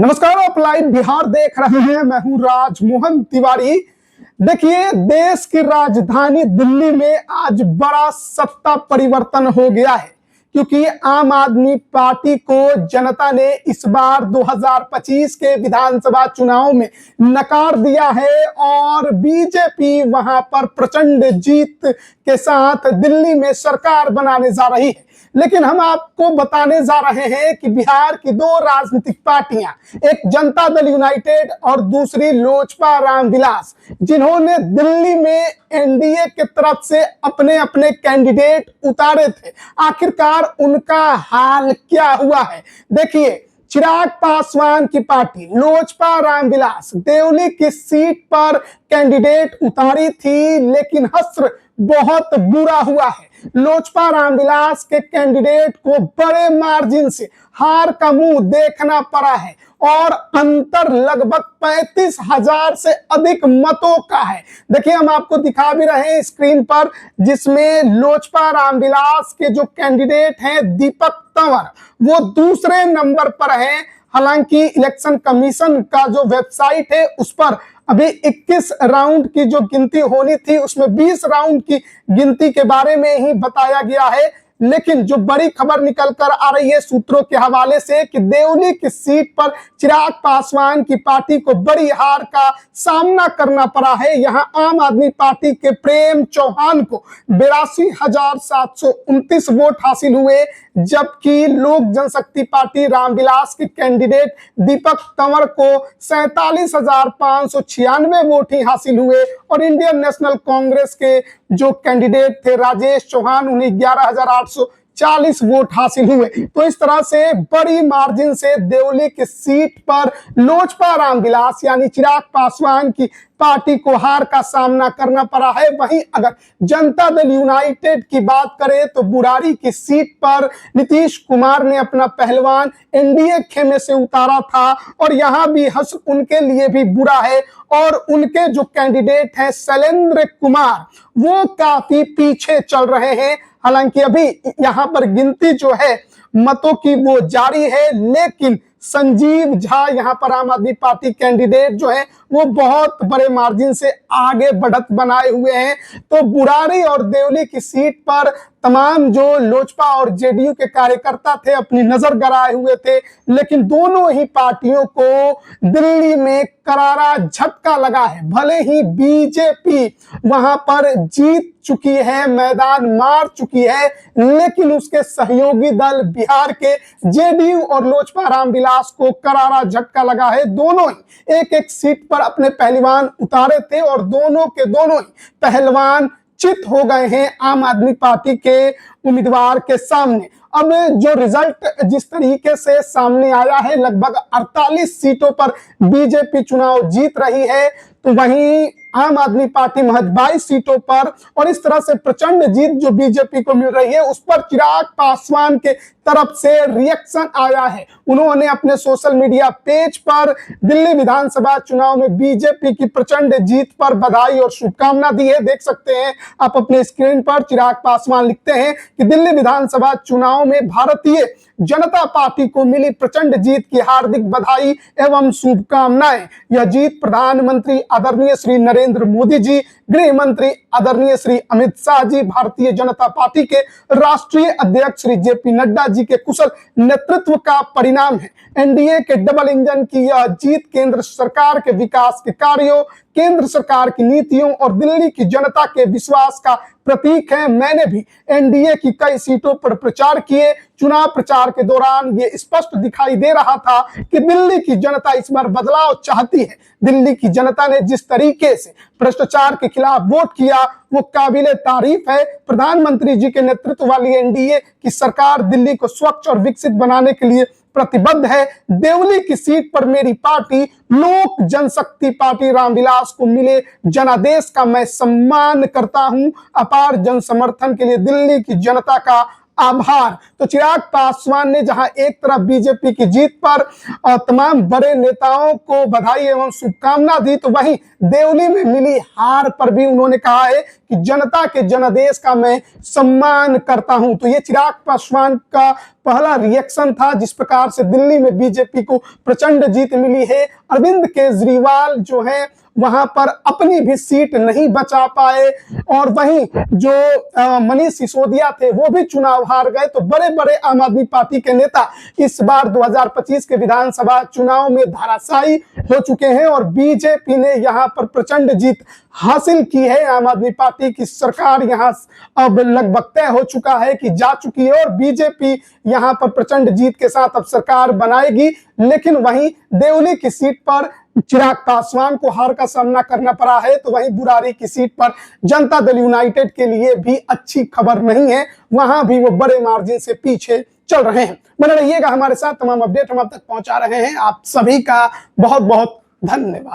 नमस्कार, आप लाइव बिहार देख रहे हैं। मैं हूं राजमोहन तिवारी। देखिए, देश की राजधानी दिल्ली में आज बड़ा सत्ता परिवर्तन हो गया है, क्योंकि आम आदमी पार्टी को जनता ने इस बार 2025 के विधानसभा चुनाव में नकार दिया है और बीजेपी वहां पर प्रचंड जीत के साथ दिल्ली में सरकार बनाने जा रही है। लेकिन हम आपको बताने जा रहे हैं कि बिहार की दो राजनीतिक पार्टियां, एक जनता दल यूनाइटेड और दूसरी लोजपा रामविलास, जिन्होंने दिल्ली में एनडीए की तरफ से अपने अपने कैंडिडेट उतारे थे, आखिरकार उनका हाल क्या हुआ है। देखिए, चिराग पासवान की पार्टी लोजपा रामविलास देवली की सीट पर कैंडिडेट उतारी थी, लेकिन हश्र बहुत बुरा हुआ है। लोजपा रामविलास के कैंडिडेट को बड़े मार्जिन से हार का मुंह देखना पड़ा है और अंतर लगभग 35,000 से अधिक मतों का है। देखिए, हम आपको दिखा भी रहे हैं स्क्रीन पर, जिसमें लोजपा रामविलास के जो कैंडिडेट हैं दीपक तंवर, वो दूसरे नंबर पर हैं। हालांकि इलेक्शन कमीशन का जो वेबसाइट है उस पर अभी 21 राउंड की जो गिनती होनी थी, उसमें 20 राउंड की गिनती के बारे में ही बताया गया है। लेकिन जो बड़ी खबर निकल कर आ रही है सूत्रों के हवाले से कि देवली की सीट पर चिराग पासवान की पार्टी को बड़ी हार का सामना करना पड़ा है। यहां आम आदमी पार्टी के प्रेम चौहान को 82,729 वोट हासिल हुए, जबकि लोक जनशक्ति पार्टी रामविलास के कैंडिडेट दीपक तंवर को 47,596 वोट ही हासिल हुए और इंडियन नेशनल कांग्रेस के जो कैंडिडेट थे राजेश चौहान, उन्हें 11,840 वोट हासिल हुए। तो इस तरह से बड़ी मार्जिन से देवली की सीट पर लोजपा रामविलास यानी चिराग पासवान की पार्टी को हार का सामना करना पड़ा है। वहीं अगर जनता दल यूनाइटेड की बात करें तो बुरारी की सीट पर नीतीश कुमार ने अपना पहलवान एनडीए खेमे से उतारा था और यहां भी हश्र उनके लिए भी बुरा है और उनके जो कैंडिडेट हैं शैलेंद्र कुमार, वो काफी पीछे चल रहे हैं। हालांकि अभी यहां पर गिनती जो है मतों की वो जारी है, लेकिन संजीव झा यहां पर आम आदमी पार्टी कैंडिडेट जो है वो बहुत बड़े मार्जिन से आगे बढ़त बनाए हुए हैं। तो बुरारी और देवली की सीट पर तमाम जो लोजपा और जेडीयू के कार्यकर्ता थे अपनी नजर गड़ाए हुए थे, लेकिन दोनों ही पार्टियों को दिल्ली में करारा झटका लगा है। भले ही बीजेपी वहां पर जीत चुकी है, मैदान मार चुकी है, लेकिन उसके सहयोगी दल बिहार के जेडीयू और लोजपा रामविलास को करारा झटका लगा है। दोनों ही एक एक सीट पर अपने पहलवान उतारे थे और दोनों के दोनों ही पहलवान चित हो गए हैं आम आदमी पार्टी के उम्मीदवार के सामने। अब जो रिजल्ट जिस तरीके से सामने आया है, लगभग 48 सीटों पर बीजेपी चुनाव जीत रही है, तो वहीं आम आदमी पार्टी महज 22 सीटों पर, और इस तरह से प्रचंड जीत जो बीजेपी को मिल रही है उस पर चिराग पासवान के तरफ से रिएक्शन आया है। उन्होंने अपने सोशल मीडिया पेज पर दिल्ली विधानसभा चुनाव में बीजेपी की प्रचंड जीत पर बधाई और शुभकामना दी है। देख सकते हैं आप अपने स्क्रीन पर, चिराग पासवान लिखते हैं कि दिल्ली विधानसभा चुनाव में भारतीय जनता पार्टी को मिली प्रचंड जीत की हार्दिक बधाई एवं शुभकामनाएं। यह जीत प्रधानमंत्री आदरणीय श्री नरेंद्र मोदी जी, गृह मंत्री आदरणीय श्री अमित शाह जी, भारतीय जनता पार्टी के राष्ट्रीय अध्यक्ष श्री जेपी नड्डा जी के कुशल नेतृत्व का परिणाम है। एनडीए के डबल इंजन की यह जीत केंद्र सरकार के विकास के कार्यों, केंद्र सरकार की नीतियों और दिल्ली की जनता के विश्वास का प्रतीक है। मैंने भी एनडीए की कई सीटों पर प्रचार किए। चुनाव प्रचार के दौरान ये स्पष्ट दिखाई दे रहा था कि दिल्ली की जनता इस बार बदलाव चाहती है। दिल्ली की जनता ने जिस तरीके से भ्रष्टाचार के खिलाफ वोट किया वो काबिले तारीफ है। प्रधानमंत्री जी के नेतृत्व वाली एनडीए की सरकार दिल्ली को स्वच्छ और विकसित बनाने के लिए प्रतिबद्ध है। देवली की सीट पर मेरी पार्टी लोक जनशक्ति पार्टी रामविलास को मिले जनादेश का मैं सम्मान करता हूं। अपार जन समर्थन के लिए दिल्ली की जनता का आभार। तो चिराग पासवान ने जहां एक तरफ बीजेपी की जीत पर तमाम बड़े नेताओं को बधाई एवं शुभकामना दी, तो वहीं देवली में मिली हार पर भी उन्होंने कहा है कि जनता के जनादेश का मैं सम्मान करता हूं। तो ये चिराग पासवान का पहला रिएक्शन था जिस प्रकार से दिल्ली में बीजेपी को प्रचंड जीत मिली है। अरविंद केजरीवाल जो है वहां पर अपनी भी सीट नहीं बचा पाए और वहीं जो मनीष सिसोदिया थे वो भी चुनाव हार गए। तो बड़े बड़े आम आदमी पार्टी के नेता इस बार 2025 के विधानसभा चुनाव में धराशायी हो चुके हैं और बीजेपी ने यहां पर प्रचंड जीत हासिल की है। आम आदमी पार्टी की सरकार यहां अब लगभग तय हो चुका है कि जा चुकी है और बीजेपी यहां पर प्रचंड जीत के साथ अब सरकार बनाएगी। लेकिन वहीं देवली की सीट पर चिराग पासवान को हार का सामना करना पड़ा है, तो वहीं बुरारी की सीट पर जनता दल यूनाइटेड के लिए भी अच्छी खबर नहीं है, वहां भी वो बड़े मार्जिन से पीछे चल रहे हैं। बने रहिएगा हमारे साथ, तमाम अपडेट हम आप तक पहुंचा रहे हैं। आप सभी का बहुत बहुत धन्यवाद।